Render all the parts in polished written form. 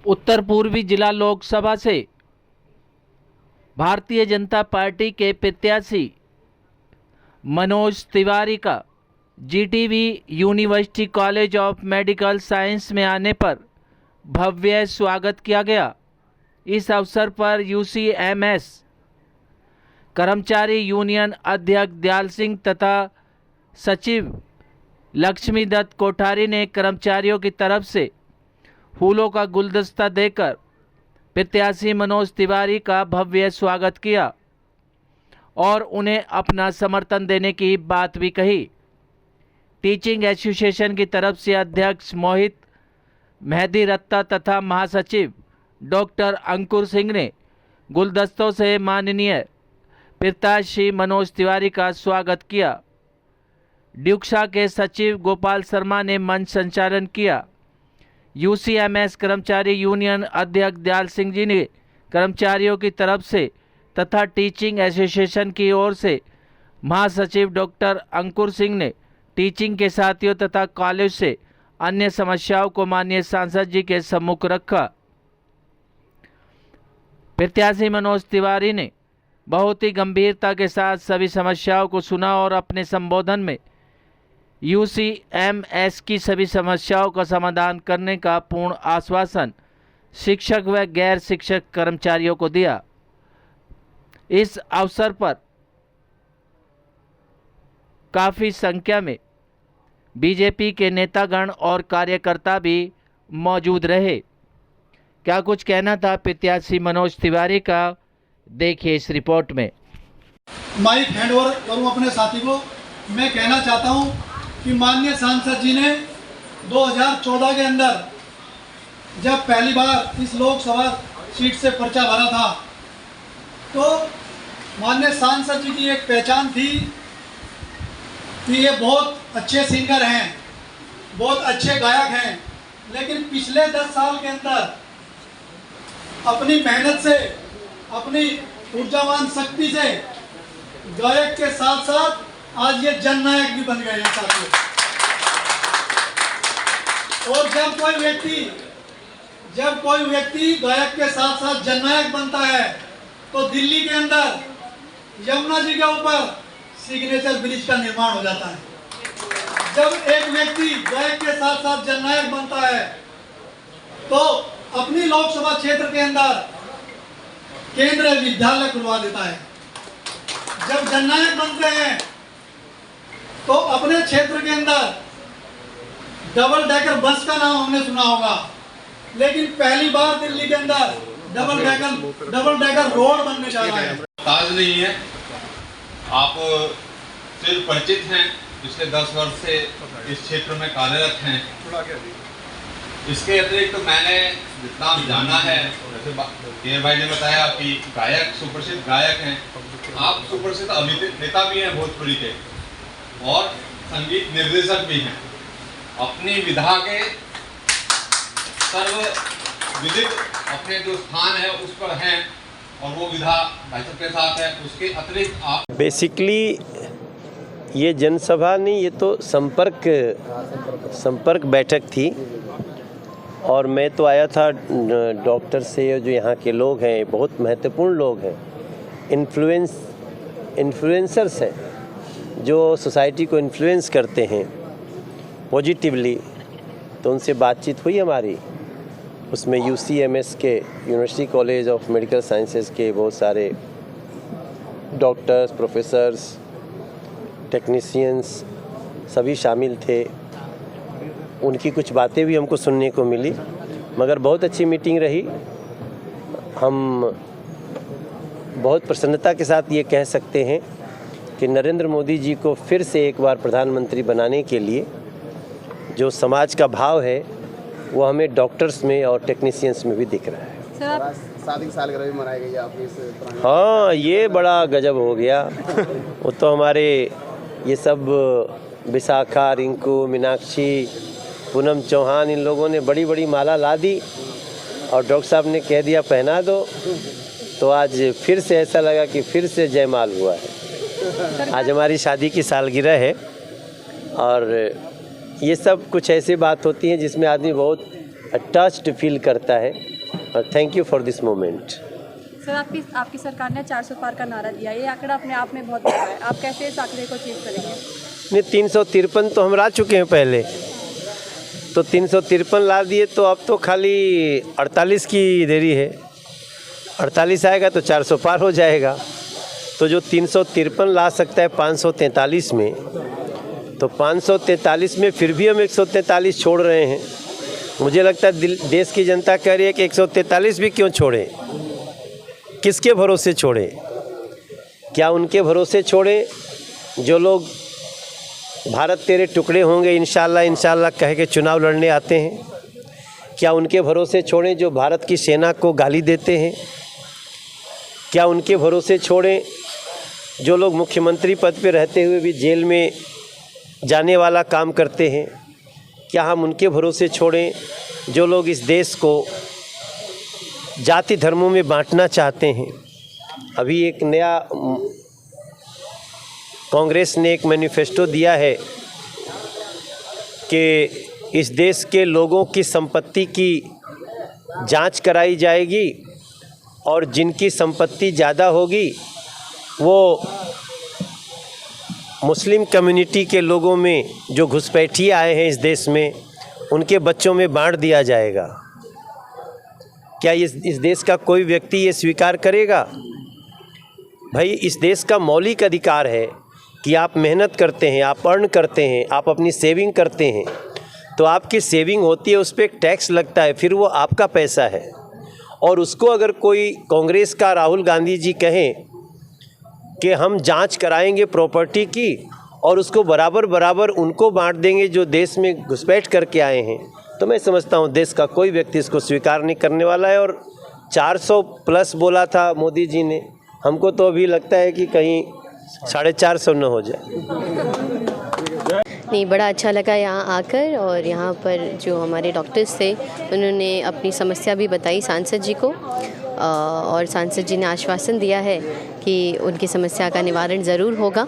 उत्तर पूर्वी जिला लोकसभा से भारतीय जनता पार्टी के प्रत्याशी मनोज तिवारी का Zee TV university college of medical science में आने पर भव्य स्वागत किया गया। इस अवसर पर यूसीएमएस कर्मचारी यूनियन अध्यक्ष दयाल सिंह तथा सचिव लक्ष्मी दत्त कोठारी ने कर्मचारियों की तरफ से फूलों का गुलदस्ता देकर प्रत्याशी मनोज तिवारी का भव्य स्वागत किया और उन्हें अपना समर्थन देने की बात भी कही। टीचिंग एसोसिएशन की तरफ से अध्यक्ष मोहित मेहदी रत्ता तथा महासचिव डॉक्टर अंकुर सिंह ने गुलदस्तों से माननीय प्रत्याशी मनोज तिवारी का स्वागत किया। ड्यूक्सा के सचिव गोपाल शर्मा ने मंच संचालन किया। यूसीएमएस कर्मचारी यूनियन अध्यक्ष दयाल सिंह जी ने कर्मचारियों की तरफ से तथा टीचिंग एसोसिएशन की ओर से महासचिव डॉक्टर अंकुर सिंह ने टीचिंग के साथियों तथा कॉलेज से अन्य समस्याओं को माननीय सांसद जी के सम्मुख रखा। प्रत्याशी मनोज तिवारी ने बहुत ही गंभीरता के साथ सभी समस्याओं को सुना और अपने संबोधन में यूसीएमएस की सभी समस्याओं का समाधान करने का पूर्ण आश्वासन शिक्षक व गैर शिक्षक कर्मचारियों को दिया। इस अवसर पर काफ़ी संख्या में बीजेपी के नेतागण और कार्यकर्ता भी मौजूद रहे। क्या कुछ कहना था प्रत्याशी मनोज तिवारी का, देखिए इस रिपोर्ट में। माइक हैंडओवर करूं अपने साथी को। मैं कहना चाहता हूं कि माननीय सांसद जी ने 2014 के अंदर जब पहली बार इस लोकसभा सीट से पर्चा भरा था तो माननीय सांसद जी की एक पहचान थी कि ये बहुत अच्छे सिंगर हैं, बहुत अच्छे गायक हैं, लेकिन पिछले 10 साल के अंदर अपनी मेहनत से, अपनी ऊर्जावान शक्ति से गायक के साथ साथ आज ये जननायक भी बन गए हैं साथियों। और जब कोई व्यक्ति गायक के साथ साथ जननायक बनता है तो दिल्ली के अंदर यमुना जी के ऊपर सिग्नेचर ब्रिज का निर्माण हो जाता है। जब एक व्यक्ति गायक के साथ साथ जननायक बनता है तो अपनी लोकसभा क्षेत्र के अंदर केंद्रीय विद्यालय खुलवा देता है। जब जननायक बनते हैं तो अपने क्षेत्र के अंदर डबल डेकर बस का नाम हमने सुना होगा, लेकिन पहली बार दिल्ली के अंदर डबल डेकर रोड बनने जा रहा है। ताज नहीं है, आप सिर्फ परिचित हैं, पिछले 10 वर्ष से इस क्षेत्र में कार्यरत हैं। इसके अतिरिक्त तो मैंने जितना जाना है, जैसे केर भाई ने बताया कि गायक, सुप्रसिद्ध गायक हैं, आप सुप्रसिद्ध अभिनेता भी हैं भोजपुरी के और संगीत निर्देशक भी हैं। अपनी विधा के सर्वविदित अपने जो स्थान है उस पर हैं और वो विधा भाई साहब के साथ है। उसके अतिरिक्त आप बेसिकली ये जनसभा नहीं, ये तो संपर्क बैठक थी और मैं तो आया था डॉक्टर से। जो यहाँ के लोग हैं बहुत महत्वपूर्ण लोग हैं, इन्फ्लुएंसर्स हैं जो सोसाइटी को इन्फ्लुएंस करते हैं पॉजिटिवली। तो उनसे बातचीत हुई हमारी, उसमें यूसीएमएस के university college of medical sciences के बहुत सारे डॉक्टर्स, प्रोफेसर्स, टेक्नीशियंस सभी शामिल थे। उनकी कुछ बातें भी हमको सुनने को मिली, मगर बहुत अच्छी मीटिंग रही। हम बहुत प्रसन्नता के साथ ये कह सकते हैं कि नरेंद्र मोदी जी को फिर से एक बार प्रधानमंत्री बनाने के लिए जो समाज का भाव है वो हमें डॉक्टर्स में और टेक्नीशियंस में भी दिख रहा है। शादी की सालगिरह भी मनाई गई आपकी इस। हाँ, ये बड़ा गजब हो गया। वो तो हमारे ये सब विशाखा, रिंकू, मीनाक्षी, पूनम चौहान, इन लोगों ने बड़ी बड़ी माला ला दी और डॉक्टर साहब ने कह दिया पहना दो, तो आज फिर से ऐसा लगा कि फिर से जयमाल हुआ है। आज हमारी शादी की सालगिरह है और ये सब कुछ ऐसी बात होती है जिसमें आदमी बहुत टच्ड फील करता है। Thank you for this moment. Sir, आपकी सरकार ने 400 पार का नारा दिया, ये आंकड़ा अपने आप में बहुत बड़ा है, आप कैसे इस आंकड़े को अचीव करेंगे? नहीं, 353 तो हम ला चुके हैं पहले, तो 353 ला दिए, तो अब तो खाली 48 की देरी है। 48 आएगा तो 400 पार हो जाएगा। तो जो 353 ला सकता है 543 में, तो 543 में फिर भी हम 143 छोड़ रहे हैं। मुझे लगता है देश की जनता कह रही है कि 143 भी क्यों छोड़ें, किसके भरोसे छोड़ें? क्या उनके भरोसे छोड़ें जो लोग भारत तेरे टुकड़े होंगे इंशाल्लाह इंशाल्लाह कह के चुनाव लड़ने आते हैं? क्या उनके भरोसे छोड़ें जो भारत की सेना को गाली देते हैं? क्या उनके भरोसे छोड़ें जो लोग मुख्यमंत्री पद पे रहते हुए भी जेल में जाने वाला काम करते हैं? क्या हम उनके भरोसे छोड़ें जो लोग इस देश को जाति धर्मों में बांटना चाहते हैं? अभी एक नया कांग्रेस ने एक मैनिफेस्टो दिया है कि इस देश के लोगों की संपत्ति की जांच कराई जाएगी और जिनकी संपत्ति ज़्यादा होगी वो मुस्लिम कम्युनिटी के लोगों में जो घुसपैठिए आए हैं इस देश में, उनके बच्चों में बांट दिया जाएगा। क्या इस देश का कोई व्यक्ति ये स्वीकार करेगा? भाई, इस देश का मौलिक अधिकार है कि आप मेहनत करते हैं, आप अर्न करते हैं, आप अपनी सेविंग करते हैं, तो आपकी सेविंग होती है, उस पर एक टैक्स लगता है, फिर वो आपका पैसा है। और उसको अगर कोई कांग्रेस का राहुल गांधी जी कहें कि हम जांच कराएंगे प्रॉपर्टी की और उसको बराबर बराबर उनको बांट देंगे जो देश में घुसपैठ करके आए हैं, तो मैं समझता हूँ देश का कोई व्यक्ति इसको स्वीकार नहीं करने वाला है। और 400 प्लस बोला था मोदी जी ने, हमको तो अभी लगता है कि कहीं 450 न हो जाए। नहीं, बड़ा अच्छा लगा यहाँ आकर, और यहाँ पर जो हमारे डॉक्टर्स थे उन्होंने अपनी समस्या भी बताई सांसद जी को, और सांसद जी ने आश्वासन दिया है कि उनकी समस्या का निवारण ज़रूर होगा।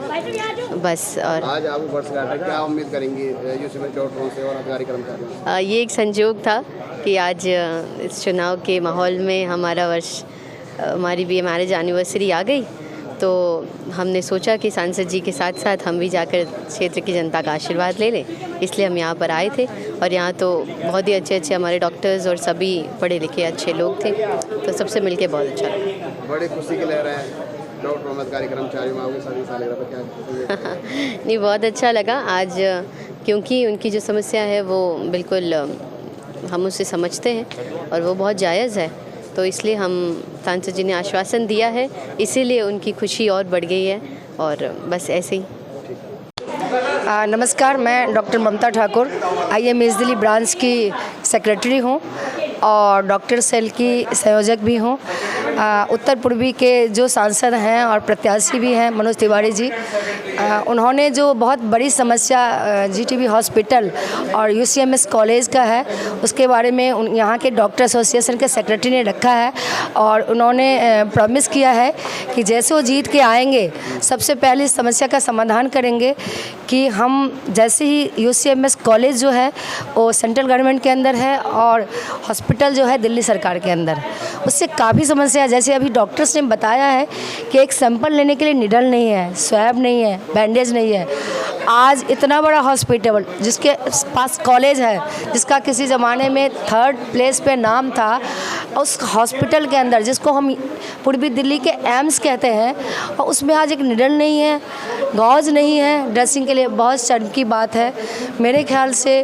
बस। और आज आप वर्षगांठ है, क्या उम्मीद करेंगी यूसीएमएस डॉक्टरों से और अधिकारी कर्मचारियों से? ये एक संयोग था कि आज इस चुनाव के माहौल में हमारी भी मैरिज एनिवर्सरी आ गई, तो हमने सोचा कि सांसद जी के साथ साथ हम भी जाकर क्षेत्र की जनता का आशीर्वाद ले लें, इसलिए हम यहाँ पर आए थे। और यहाँ तो बहुत ही अच्छे अच्छे हमारे डॉक्टर्स और सभी पढ़े लिखे अच्छे लोग थे, तो सबसे मिलके बहुत अच्छा लगा। बड़ी खुशी की लहर है डॉक्टर अधिकारी कर्मचारियों में क्या? नहीं, बहुत अच्छा लगा आज, क्योंकि उनकी जो समस्या है वो बिल्कुल हम उसे समझते हैं और वो बहुत जायज़ है, तो इसलिए हम सांसद जी ने आश्वासन दिया है, इसीलिए उनकी खुशी और बढ़ गई है, और बस ऐसे ही। नमस्कार, मैं डॉक्टर ममता ठाकुर IMS दिल्ली ब्रांच की सेक्रेटरी हूँ और डॉक्टर सेल की संयोजक भी हूँ। उत्तर पूर्वी के जो सांसद हैं और प्रत्याशी भी हैं मनोज तिवारी जी, उन्होंने जो बहुत बड़ी समस्या GTB हॉस्पिटल और UCMS कॉलेज का है उसके बारे में यहाँ के डॉक्टर एसोसिएशन के सेक्रेटरी ने रखा है, और उन्होंने प्रॉमिस किया है कि जैसे वो जीत के आएंगे सबसे पहले इस समस्या का समाधान करेंगे कि हम जैसे ही UCMS कॉलेज जो है वो सेंट्रल गवर्नमेंट के अंदर है और हॉस्पिटल जो है दिल्ली सरकार के अंदर, उससे काफ़ी समस्या, जैसे अभी डॉक्टर्स ने बताया है कि एक सैंपल लेने के लिए निडल नहीं है, स्वैब नहीं है, बैंडेज नहीं है। आज इतना बड़ा हॉस्पिटल जिसके पास कॉलेज है, जिसका किसी ज़माने में 3rd प्लेस पे नाम था, उस हॉस्पिटल के अंदर जिसको हम पूर्वी दिल्ली के एम्स कहते हैं, और उसमें आज एक निडल नहीं है, गॉज नहीं है ड्रेसिंग के लिए। बहुत शर्म की बात है। मेरे ख्याल से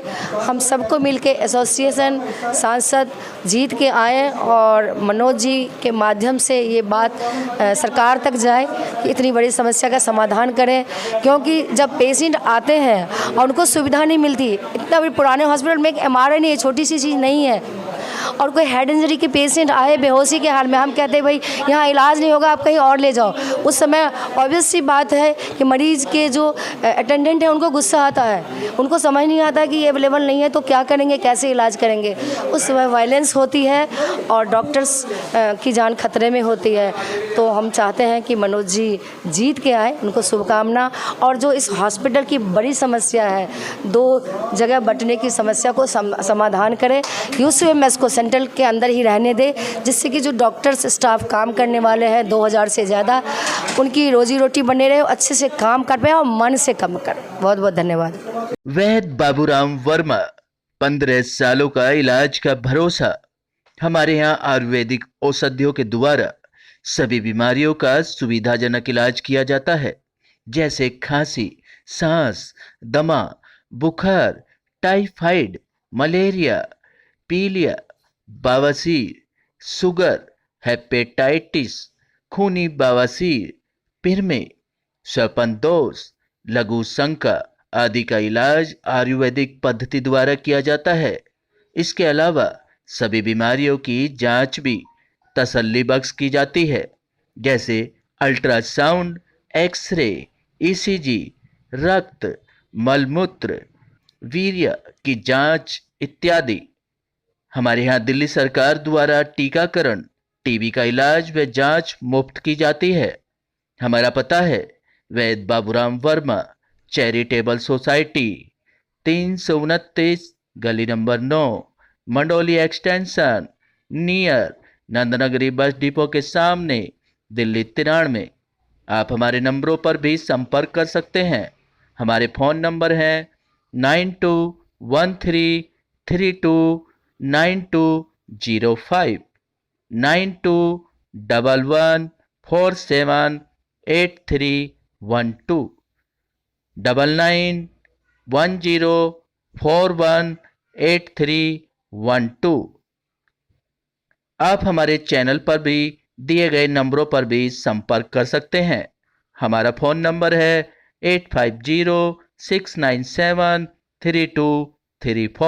हम सबको मिलके एसोसिएशन सांसद जीत के आए और मनोज जी के माध्यम से ये बात सरकार तक जाए कि इतनी बड़ी समस्या का समाधान करें, क्योंकि जब पेशेंट आते हैं और उनको सुविधा नहीं मिलती, इतना बड़ी पुराने हॉस्पिटल में एक MRI नहीं है, छोटी सी चीज़ नहीं है, और कोई हेड इंजरी के पेशेंट आए बेहोशी के हाल में, हम कहते हैं भाई यहाँ इलाज नहीं होगा, आप कहीं और ले जाओ। उस समय ऑब्वियस सी बात है कि मरीज़ के जो अटेंडेंट है उनको गुस्सा आता है, उनको समझ नहीं आता कि ये अवेलेबल नहीं है तो क्या करेंगे, कैसे इलाज करेंगे। उस समय वायलेंस होती है और डॉक्टर्स की जान खतरे में होती है। तो हम चाहते हैं कि मनोज जी जीत के आए, उनको शुभकामना। और जो इस हॉस्पिटल की बड़ी समस्या है, 2 जगह बंटने की समस्या को समाधान करें, UCMS को हॉस्पिटल के अंदर ही रहने दे, जिससे कि जो डॉक्टर्स स्टाफ काम करने वाले हैं 2000 से ज़्यादा, उनकी रोजी रोटी बने रहे, अच्छे से काम कर पाए और मन से काम कर। बहुत बहुत धन्यवाद। वैद्य बाबूराम वर्मा, 15 सालों का इलाज का भरोसा। हमारे यहाँ आयुर्वेदिक औषधियों के द्वारा सभी बीमारियों का सुविधाजनक इलाज किया जाता है, जैसे खांसी, सांस, दमा, बुखार, टाइफाइड, मलेरिया, पीलिया, बवासीर, शुगर, हेपेटाइटिस, खूनी बवासीर, पिरमे, श्वसन लघु शंका आदि का इलाज आयुर्वेदिक पद्धति द्वारा किया जाता है। इसके अलावा सभी बीमारियों की जांच भी तसल्ली बख्श की जाती है, जैसे अल्ट्रासाउंड, एक्सरे, ईसीजी, रक्त, मलमूत्र, वीर्य की जांच इत्यादि। हमारे यहाँ दिल्ली सरकार द्वारा टीकाकरण, टीबी का इलाज व जांच मुफ्त की जाती है। हमारा पता है वैद्य बाबूराम वर्मा चैरिटेबल सोसाइटी, 329 गली number 9, Mandoli extension, near Nand Nagri bus depot के सामने, दिल्ली 93। आप हमारे नंबरों पर भी संपर्क कर सकते हैं। हमारे फ़ोन नंबर हैं 9213329205, 9211478312, 9910418312। आप हमारे चैनल पर भी दिए गए नंबरों पर भी संपर्क कर सकते हैं। हमारा फ़ोन नंबर है 8506973234।